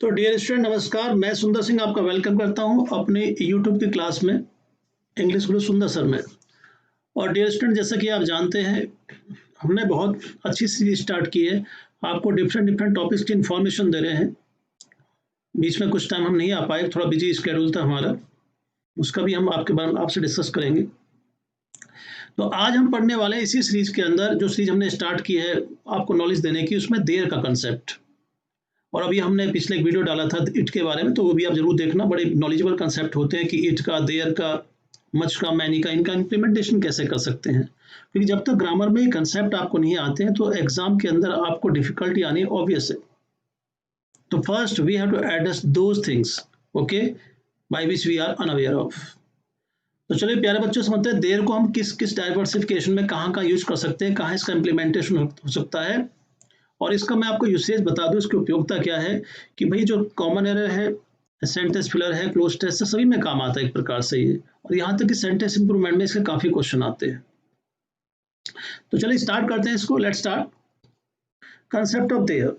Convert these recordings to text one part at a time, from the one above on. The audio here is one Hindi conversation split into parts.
तो डियर स्टूडेंट नमस्कार, मैं सुंदर सिंह आपका वेलकम करता हूं अपने यूट्यूब की क्लास में इंग्लिश गुरु सुंदर सर में। और डियर स्टूडेंट, जैसा कि आप जानते हैं हमने बहुत अच्छी सीरीज स्टार्ट की है, आपको डिफरेंट टॉपिक्स की इन्फॉर्मेशन दे रहे हैं। बीच में कुछ टाइम हम नहीं आ पाए, थोड़ा बिजी स्केड्यूल था हमारा, उसका भी हम आपके बारे में आपसे डिस्कस करेंगे। तो आज हम पढ़ने वाले हैं इसी सीरीज के अंदर, जो सीरीज हमने स्टार्ट की है आपको नॉलेज देने की, उसमें देयर का कंसेप्ट। और अभी हमने पिछले एक वीडियो डाला था इट के बारे में, तो वो भी आप जरूर देखना। बड़े नॉलेजेबल कंसेप्ट होते हैं कि इट का, देयर का, मच का, मैनी का, इनका इम्प्लीमेंटेशन कैसे कर सकते हैं। क्योंकि जब तक ग्रामर में कंसेप्ट आपको नहीं आते हैं तो एग्जाम के अंदर आपको डिफिकल्टी आनी ऑब्वियस है। तो first we have to address those things, okay, by which we are unaware of. तो चलिए प्यारे बच्चों, समझते हैं देयर को हम किस किस डाइवर्सिफिकेशन में कहाँ यूज कर सकते हैं, कहाँ इसका इम्प्लीमेंटेशन हो सकता है। और इसका मैं आपको यूसेज बता दूं, इसकी उपयोगिता क्या है कि भाई जो कॉमन एरर है, सेंटेंस फिलर है, क्लोज टेस्ट से सभी में काम आता है एक प्रकार से ये। और यहाँ तक कि सेंटेंस इंप्रूवमेंट में इसके काफी क्वेश्चन आते हैं। तो चलिए स्टार्ट करते हैं इसको। Let's start concept of their.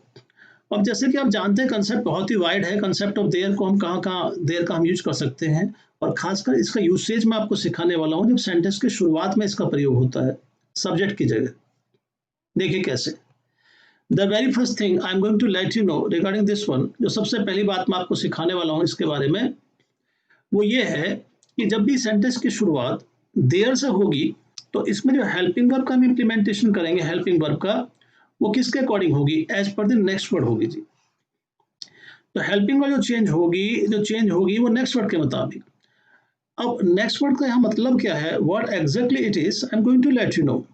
अब जैसे कि आप जानते हैं कंसेप्ट बहुत ही वाइड है। कंसेप्ट ऑफ देयर को हम कहाँ देयर का हम यूज कर सकते हैं, और खासकर इसका यूसेज मैं आपको सिखाने वाला हूँ जब सेंटेंस की शुरुआत में इसका प्रयोग होता है सब्जेक्ट की जगह। देखिए कैसे। The very first thing I'm going to let you know regarding this one, जो सबसे पहली बात मैं आपको सिखाने वाला हूँ इसके बारे में, वो ये है कि जब भी सेंटेंस की शुरुआत देयर से होगी तो इसमें जो हेल्पिंग वर्ब का हम इम्प्लीमेंटेशन करेंगे, हेल्पिंग वर्ब का, वो किसके अकॉर्डिंग होगी? एज पर द नेक्स्ट वर्ड होगी जी। तो हेल्पिंग वर्ब जो चेंज होगी वो नेक्स्ट वर्ड के मुताबिक। अब नेक्स्ट वर्ड का यहाँ मतलब क्या है, what exactly it is, I am going to let you know.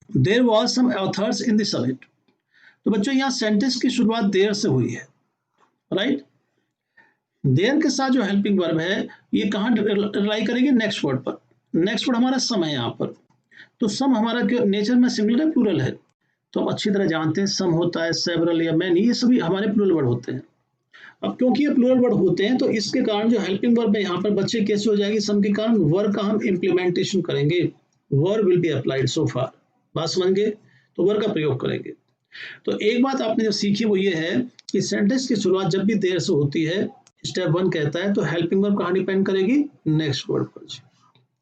There was some authors in the summit. तो बच्चों यहाँ सेंटेंस की शुरुआत देयर से हुई है, राइट। देयर के साथ जो हेल्पिंग वर्ब है ये कहाँ रिलाई करेगी? नेक्स्ट वर्ड पर। नेक्स्ट वर्ड हमारा सम है यहाँ पर। तो सम हमारा नेचर में सिंगुलर है, प्लूरल है? तो हम अच्छी तरह जानते हैं सम होता है, सेवरल या मैनी, ये सभी हमारे प्लूरल वर्ड होते हैं। अब क्योंकि ये प्लूरल वर्ड होते हैं तो इसके कारण जो हेल्पिंग वर्ब है यहाँ पर बच्चे कैसे हो जाएगी? सम के कारण वर्ब का हम इम्प्लीमेंटेशन करेंगे। Verb will be applied so far. बात समझ गए? तो वर्ब का प्रयोग करेंगे। तो एक बात आपने जो सीखी वो ये है कि सेंटेंस की शुरुआत जब भी देर से होती है, स्टेप 1 कहता है, तो हेल्पिंग वर्ब कहाँ डिपेंड करेगी? नेक्स्ट वर्ड पर।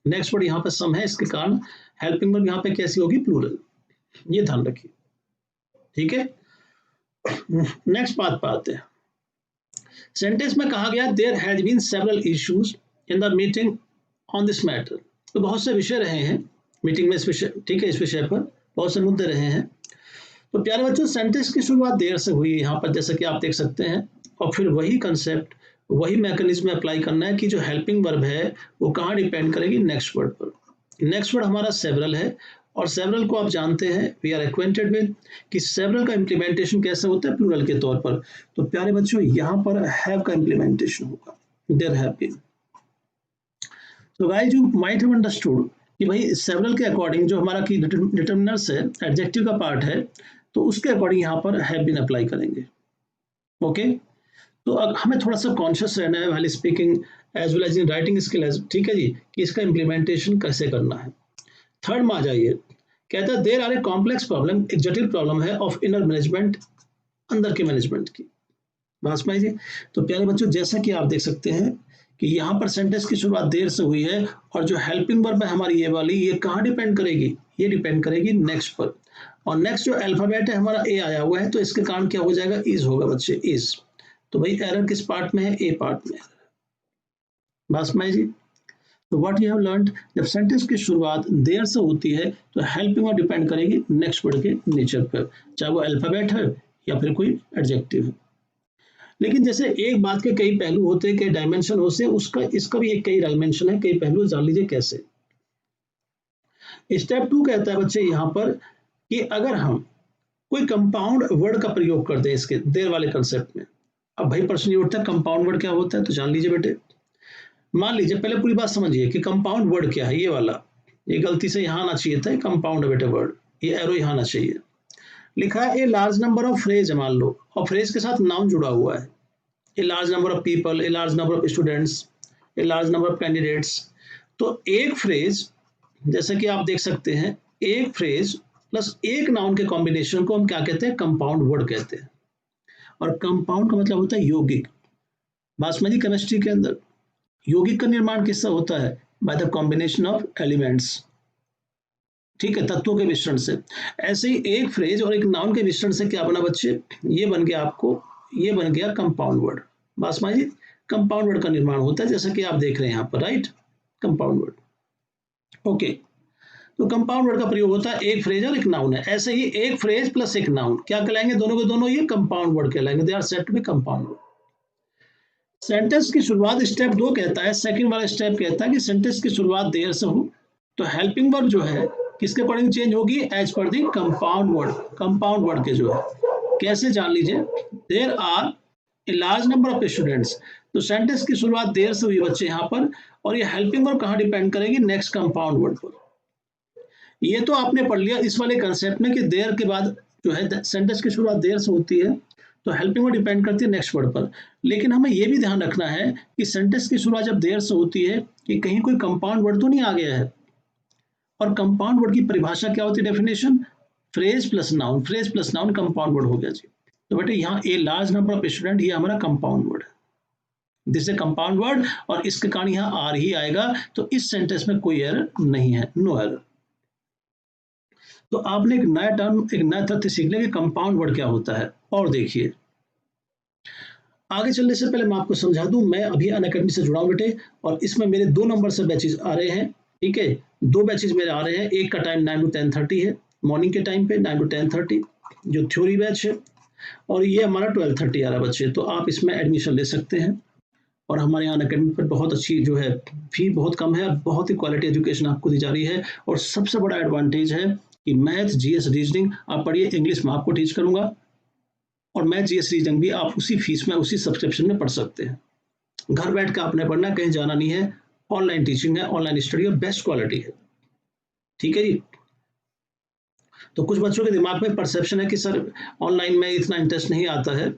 नेक्स्ट वर्ड यहाँ पे सम है, इसके कारण हेल्पिंग वर्ब यहाँ पे कैसी होगी? प्लूरल। ये ध्यान रखिए, ठीक है। नेक्स्ट बात पर आते हैं। सेंटेंस में कहा गया there has been several issues in the meeting on this matter. तो बहुत से विषय रहे हैं मीटिंग में इस विषय, ठीक है, इस विषय पर बहुत से मुद्दे रहे हैं। तो प्यारे बच्चों, सेंटेंस की शुरुआत देर से हुई यहाँ पर, जैसा कि आप देख सकते हैं। और फिर वही कंसेप्ट, वही मैकेनिज्म अप्लाई करना है कि जो हेल्पिंग वर्ब है वो कहाँ डिपेंड करेगी? नेक्स्ट वर्ड पर। नेक्स्ट वर्ड हमारा सेवरल है, और सेवरल को आप जानते हैं, वी आर एक्वेंटेड विद, कि सेवरल का इम्प्लीमेंटेशन कैसे होता है? प्लूरल के तौर पर। तो प्यारे बच्चों, यहाँ पर हैव का इम्प्लीमेंटेशन होगा, देयर हैव बीन। तो guys, you might have understood कि भाई सेवरल के अकॉर्डिंग जो हमारा की डिटर्मिनर्स है, एडजेक्टिव का पार्ट है, तो उसके अकॉर्डिंग यहाँ पर हैव बीन अप्लाई करेंगे। ओके, तो अब हमें थोड़ा सा कॉन्शियस रहना है while speaking as well as in writing skill, ठीक है जी, कि इसका इम्प्लीमेंटेशन कैसे करना है। थर्ड में आ जाइए। कहता है there are a complex problem, एक जटिल प्रॉब्लम है ऑफ इनर मैनेजमेंट, अंदर के मैनेजमेंट की। बात समझ जी। तो प्यारे बच्चों, जैसा कि आप देख सकते हैं कि यहाँ पर सेंटेंस की शुरुआत देर से हुई है, और जो हेल्पिंग वर्ब है हमारी ये वाली, ये कहाँ डिपेंड करेगी? ये डिपेंड करेगी नेक्स्ट पर। और नेक्स्ट जो अल्फाबेट है हमारा ए आया हुआ है, तो इसके कारण क्या हो जाएगा? इज होगा बच्चे, इज। तो भाई एरर किस पार्ट में है? ए पार्ट में। बस में जी। तो व्हाट यू हैव लर्नड, जब सेंटेंस की शुरुआत देर से होती है तो हेल्पिंग वर्ब डिपेंड करेगी नेक्स्ट वर्ड के नेचर पर, चाहे वो अल्फाबेट है या फिर कोई एडजेक्टिव है। लेकिन जैसे एक बात के कई पहलू होते हैं, कई डायमेंशन होते हैं, उसका इसका भी एक कई डायमेंशन है, कई पहलू। जान लीजिए कैसे। स्टेप 2 कहता है बच्चे यहाँ पर कि अगर हम कोई कंपाउंड वर्ड का प्रयोग कर दें इसके देर वाले कंसेप्ट में। अब भाई प्रश्न ये उठता है कंपाउंड वर्ड क्या होता है? तो जान लीजिए बेटे। मान लीजिए, पहले पूरी बात समझिए कि कंपाउंड वर्ड क्या है। ये वाला, ये गलती से यहाँ आना चाहिए था, कंपाउंड है बेटे वर्ड, ये एरो यहाँ आना चाहिए। लिखा है ए लार्ज नंबर ऑफ फ्रेज है, मान लो, और फ्रेज के साथ नाउन जुड़ा हुआ है। A large number of people, a large number of students, a large number of candidates। तो एक फ्रेज, जैसे कि आप देख सकते हैं, एक फ्रेज प्लस एक नाउन के कॉम्बिनेशन को हम क्या कहते हैं? कंपाउंड वर्ड कहते हैं। और कंपाउंड का मतलब होता है यौगिक। बात समझिए, केमिस्ट्री के अंदर यौगिक का निर्माण किससे होता है? By the combination of elements, ठीक है, तत्वों के मिश्रण से। ऐसे ही एक फ्रेज और एक नाउन के मिश्रण से क्या बना बच्चे? ये बन गया आपको, ये बन गया कंपाउंड वर्ड। बात समझिए, कंपाउंड वर्ड का निर्माण होता है जैसा कि आप देख रहे हैं यहाँ पर, राइट, कंपाउंड वर्ड। ओके, तो कंपाउंड वर्ड का प्रयोग होता है एक फ्रेज और एक नाउन है। ऐसे ही एक फ्रेज प्लस एक नाउन क्या कहलाएंगे? दोनों के दोनों ये कंपाउंड वर्ड कहलाएंगे। They are said to be compound word. Sentence की शुरुआत स्टेप 2 कहता है, सेकंड वाला स्टेप कहता है कि सेंटेंस की शुरुआत देर से हो। तो हेल्पिंग वर्ब जो है किसके अकॉर्डिंग चेंज होगी? As per the compound word. Compound word के जो है कैसे जान लीजिए, there are a large number of students. तो सेंटेंस की शुरुआत देर से हुई बच्चे यहाँ पर, और ये हेल्पिंग वर्ब कहाँ डिपेंड करेगी? नेक्स्ट कंपाउंड वर्ड पर। ये तो आपने पढ़ लिया इस वाले कंसेप्ट में कि देर के बाद जो है सेंटेंस की शुरुआत देर से होती है, तो हेल्पिंग वर्ड डिपेंड करती है नेक्स्ट वर्ड पर। लेकिन हमें यह भी ध्यान रखना है कि सेंटेंस की शुरुआत जब देर से होती है कि कहीं कोई कंपाउंड वर्ड तो नहीं आ गया है। और कंपाउंड वर्ड की परिभाषा क्या होती है? Definition, phrase plus noun, phrase plus noun compound word हो गया जी। तो बेटे यहाँ ए लार्ज नंबर ऑफ स्टूडेंट, ये हमारा कंपाउंड वर्ड है, दिस इज कंपाउंड वर्ड, और इसके कारण यहाँ आर ही आएगा। तो इस सेंटेंस में कोई एरर नहीं है, नो एरर। तो आपने एक नया टर्म, एक नया तथ्य सीख लिया कि कंपाउंड वर्ड क्या होता है। और देखिए, आगे चलने से पहले मैं आपको समझा दूं, मैं अभी अनअकैडमी से जुड़ा हूं बेटे, और इसमें मेरे 2 नंबर से बैचेज आ रहे हैं, ठीक है, 2 बैचेज मेरे आ रहे हैं। एक का टाइम 9 to 10:30 है, मॉर्निंग के टाइम पे 9 to 10:30 जो थ्योरी बैच है, और ये हमारा 12:30 आ रहा है बच्चे। तो आप इसमें एडमिशन ले सकते हैं, और हमारे यहाँ अनअकैडमी पर बहुत अच्छी जो है फी बहुत कम है, बहुत ही क्वालिटी एजुकेशन आपको दी जा रही है। और सबसे बड़ा एडवांटेज है कि मैथ, जीएस, रीजनिंग आप पढ़िए, इंग्लिश में आपको टीच करूंगा, और मैथ, जीएस, रीजनिंग भी आप उसी फीस में, उसी सब्सक्रिप्शन में पढ़ सकते हैं। घर बैठ कर आपने पढ़ना, कहीं जाना नहीं है, ऑनलाइन टीचिंग है, ऑनलाइन स्टडी और बेस्ट क्वालिटी है, ठीक है जी। तो कुछ बच्चों के दिमाग में परसेप्शन है कि सर ऑनलाइन में इतना इंटरेस्ट नहीं आता है,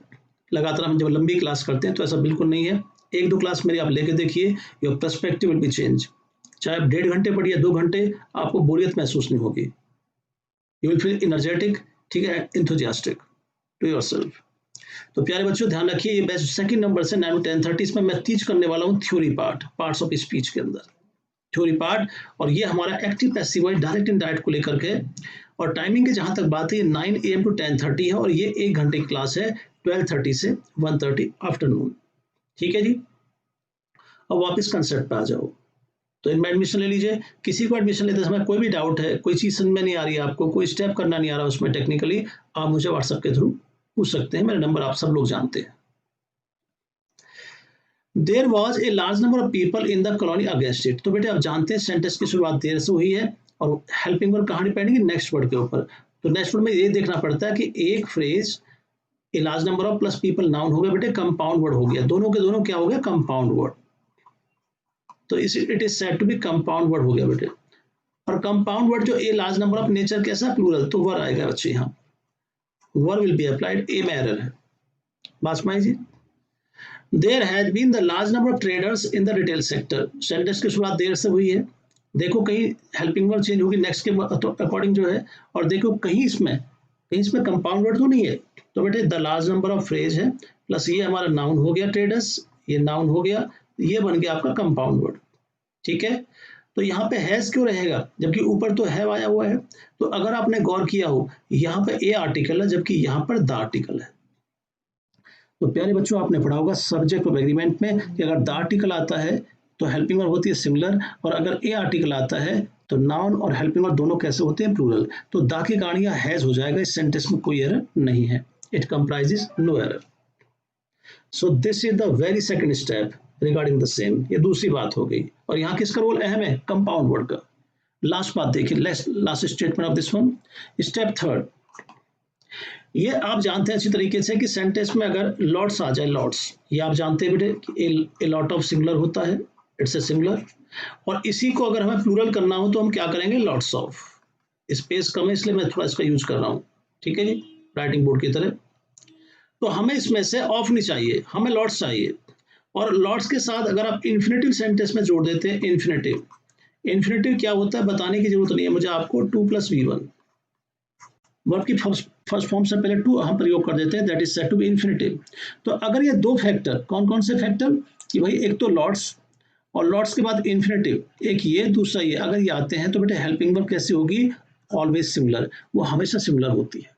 लगातार हम जब लंबी क्लास करते हैं, तो ऐसा बिल्कुल नहीं है। 1-2 क्लास मेरी आप लेके देखिए, your perspective will be change. चाहे आप 1.5 घंटे पढ़िए, 2 घंटे, आपको बोरियत महसूस नहीं होगी। यू विल फील एनर्जेटिक, ठीक है, एंथुसियास्टिक टू योरसेल्फ। तो प्यारे बच्चों ध्यान रखिए, ये बैच सेकंड नंबर से 9 to 10:30 इसमें मैं टीच करने वाला हूँ theory part, parts of speech के अंदर थ्योरी पार्ट, और ये हमारा active passive voice direct indirect को लेकर के। और टाइमिंग की जहां तक बात है, 9 AM to 10:30 है, और ये 1 घंटे की क्लास है, 12:30 से 1:30 आफ्टरनून, ठीक है जी। अब वापस कंसेप्ट पे आ जाओ, तो इनमें एडमिशन ले लीजिए। किसी को एडमिशन लेते समय कोई भी डाउट है, कोई चीज समझ में नहीं आ रही है आपको, कोई स्टेप करना नहीं आ रहा उसमें टेक्निकली, आप मुझे व्हाट्सएप के थ्रू पूछ सकते हैं, मेरा नंबर आप सब लोग जानते हैं। There was a large number of people in the colony against it. तो बेटे आप जानते हैं सेंटेंस की शुरुआत देर से हुई है, और हेल्पिंग वर्ब कहाँ डिपेंड है? नेक्स्ट वर्ड के ऊपर। तो नेक्स्ट वर्ड में ये देखना पड़ता है कि एक phrase A large number of plus people noun हो गया बेटे, कंपाउंड वर्ड हो गया, दोनों के दोनों क्या हो गया? Compound word. तो it is said to be compound word हो गया बेटे। और कंपाउंड वर्ड जो a large number of nature कैसा? प्लूरल, तो वर आएगा बच्चे यहाँ, were will be applied, A में एरर है। बात समझ जी। There has been the large number of traders in the retail sector. Sentence की शुरुआत देर से हुई है, देखो कहीं हेल्पिंग वर्ड चेंज होगी नेक्स्ट के अकॉर्डिंग जो है, और देखो कहीं इसमें कंपाउंड वर्ड तो नहीं है। तो बेटे the large number of phrase है, प्लस ये हमारा नाउन हो गया ट्रेडर्स, ये नाउन हो गया, ये बन गया आपका कंपाउंड वर्ड, ठीक है। तो यहाँ पे हैज क्यों रहेगा जबकि ऊपर तो हैव आया हुआ है? तो अगर आपने गौर किया हो, यहाँ पे ए आर्टिकल है जबकि यहाँ पर द आर्टिकल है। तो प्यारे बच्चों आपने पढ़ा होगा सब्जेक्ट ऑफ एग्रीमेंट में कि अगर द आर्टिकल आता है तो हेल्पिंग वर्ब होती है सिंगुलर, और अगर ए आर्टिकल आता है तो नाउन और हेल्पिंग वर्ब दोनों कैसे होते हैं? प्लूरल। तो द के कारण यह हैज हो जाएगा, इस सेंटेंस में कोई एरर नहीं है, it comprises no error. So this is the very second step regarding the same, ये दूसरी बात हो गई। और यहाँ किसका रोल अहम है? कंपाउंड वर्ड का। लास्ट बात देखिए, last statement of this one, step third. ये आप जानते हैं अच्छी तरीके से कि सेंटेंस में अगर लॉट्स आ जाए, लॉट्स, ये आप जानते हैं बेटे कि ए लॉट ऑफ सिंगुलर होता है, इट्स ए सिंगुलर, और इसी को अगर हमें प्लूरल करना हो तो हम क्या करेंगे? Lots of. स्पेस कम है इसलिए मैं थोड़ा इसका यूज कर रहा हूँ, ठीक है जी, राइटिंग बोर्ड की तरह। तो हमें इसमें से ऑफ नहीं चाहिए, हमें लॉट्स चाहिए। और लॉट्स के साथ अगर आप इन्फिनेटिव सेंटेंस में जोड़ देते हैं, इन्फिनेटिव क्या होता है बताने की जरूरत नहीं है मुझे आपको, 2 + V1, वर्ब की फर्स्ट फॉर्म से पहले टू हम प्रयोग कर देते हैं, that is said to be infinitive. तो अगर ये दो फैक्टर, कौन कौन से फैक्टर कि भाई एक तो लॉट्स और लॉट्स के बाद इन्फिनेटिव, एक ये दूसरा ये, अगर ये आते हैं तो बेटे हेल्पिंग वर्ब कैसी होगी, ऑलवेज सिमिलर, वो हमेशा सिमिलर होती है।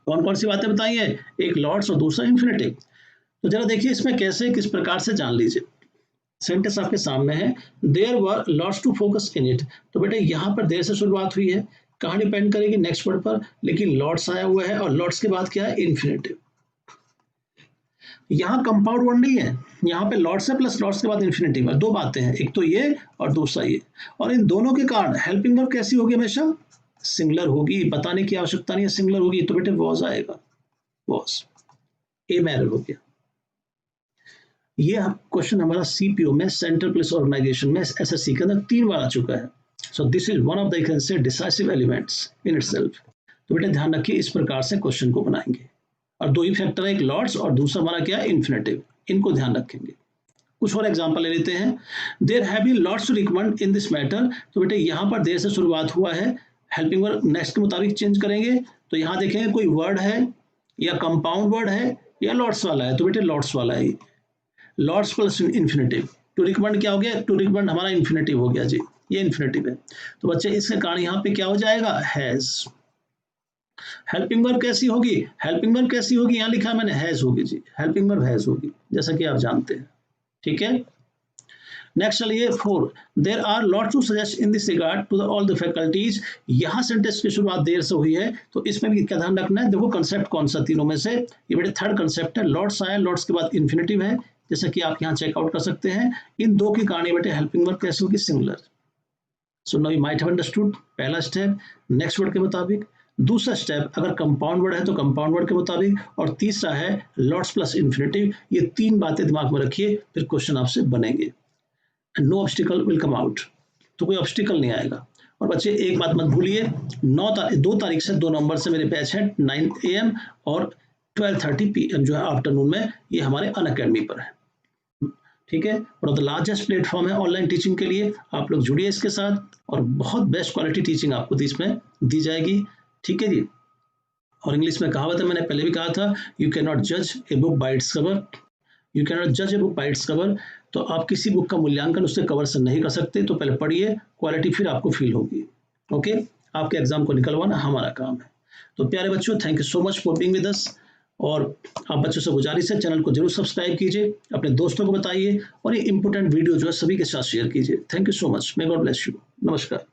कौन कौन सी बातें बताई है, एक लॉट्स और दूसरा इन्फिनेटिव। तो जरा देखिए इसमें कैसे किस प्रकार से जान लीजिए। सेंटेंस आपके सामने है, there were lots to focus in it. तो बेटे यहाँ पर देर से शुरुआत हुई है, कहाँ डिपेंड करेगी, नेक्स्ट वर्ड पर, लेकिन लॉट्स आया हुआ है और लॉट्स के बाद क्या है, इन्फिनेटिव। यहाँ कंपाउंड वर्ड नहीं है, यहाँ पे लॉट्स है प्लस लॉट्स के बाद इन्फिनेटिव है, दो बातें हैं, एक तो ये और दूसरा ये, और इन दोनों के कारण हेल्पिंग वर्ब कैसी होगी, हमेशा सिंगुलर होगी, बताने की आवश्यकता नहीं है, सिंगुलर होगी। तो बेटे वॉज आएगा, वॉज, ए में एरर हो गया। ये क्वेश्चन हमारा सीपीओ में, सेंट्रल पुलिस ऑर्गेनाइजेशन में, एसएससी के अंदर 3 बार आ चुका है। सो this is one of the, you can say, decisive elements in itself. तो बेटे ध्यान रखिए, इस प्रकार से क्वेश्चन को बनाएंगे, और दो ही फैक्टर है, एक लॉट्स और दूसरा हमारा क्या है, इन्फिनेटिव, इनको ध्यान रखेंगे। कुछ और एग्जांपल ले लेते हैं। There have been lots to recommend in this matter. तो बेटे यहाँ पर देर से शुरुआत हुआ है, हेल्पिंग वर्ब नेक्स्ट के मुताबिक चेंज करेंगे। तो यहाँ देखेंगे कोई वर्ड है या कंपाउंड वर्ड है या लॉट्स वाला है, तो बेटे लॉट्स वाला है, lots plus infinitive. To recommend क्या हो गया, टू रिकमेंड हमारा इन्फिनेटिव हो गया जी, ये इन्फिनेटिव है। तो बच्चे इसके कारण यहाँ पे क्या हो जाएगा, हैज। हेल्पिंग वर्ब कैसी होगी, हेल्पिंग वर्ब कैसी होगी, यहाँ लिखा है मैंने, हैज होगी जी, हेल्पिंग वर्ब हैज होगी, जैसा कि आप जानते हैं। ठीक है, नेक्स्ट चलिए 4, there are lots to suggest in this regard to all the faculties. यहाँ सेंटेंस की शुरुआत देर से हुई है, तो इसमें भी क्या ध्यान रखना है, देखो कंसेप्ट कौन सा तीनों में से, ये बेटे थर्ड कंसेप्ट है, लॉट्स आया, लॉट्स के बाद इन्फिनेटिव है, जैसा कि आप यहाँ चेकआउट कर सकते हैं। इन दो के कारण बेटे हेल्पिंग वर्ब कैसे होगी, singular. So now you might have understood, पहला स्टेप नेक्स्ट वर्ड के मुताबिक, दूसरा स्टेप अगर कंपाउंड वर्ड है तो कंपाउंड वर्ड के मुताबिक, और तीसरा है लॉट्स प्लस इन्फिनेटिव। ये 3 बातें दिमाग में रखिए, फिर क्वेश्चन आपसे बनेंगे। No obstacle will come out, तो कोई ऑब्स्टिकल नहीं आएगा। और बच्चे एक बात मत भूलिए, 2 तारीख से 2 नवंबर से मेरे बैच है 9 AM और 12:30 PM जो है आफ्टरनून में, ये हमारे अनअकैडमी पर है। ठीक है, और द लार्जेस्ट प्लेटफॉर्म है ऑनलाइन टीचिंग के लिए, आप लोग जुड़िए इसके साथ, और बहुत बेस्ट क्वालिटी टीचिंग आपको इसमें दी जाएगी। ठीक है जी, और इंग्लिश में कहावत है, मैंने पहले भी कहा था, यू कैन नॉट जज a book by its cover, you can not जज a book by its cover. तो आप किसी बुक का मूल्यांकन उसके कवर से नहीं कर सकते, तो पहले पढ़िए, क्वालिटी फिर आपको फील होगी। ओके, आपके एग्जाम को निकलवाना हमारा काम है। तो प्यारे बच्चों, thank you so much for being with us, और आप बच्चों से गुजारिश है, चैनल को जरूर सब्सक्राइब कीजिए, अपने दोस्तों को बताइए, और ये इंपॉर्टेंट वीडियो जो है सभी के साथ शेयर कीजिए। Thank you so much, may God bless you, नमस्कार।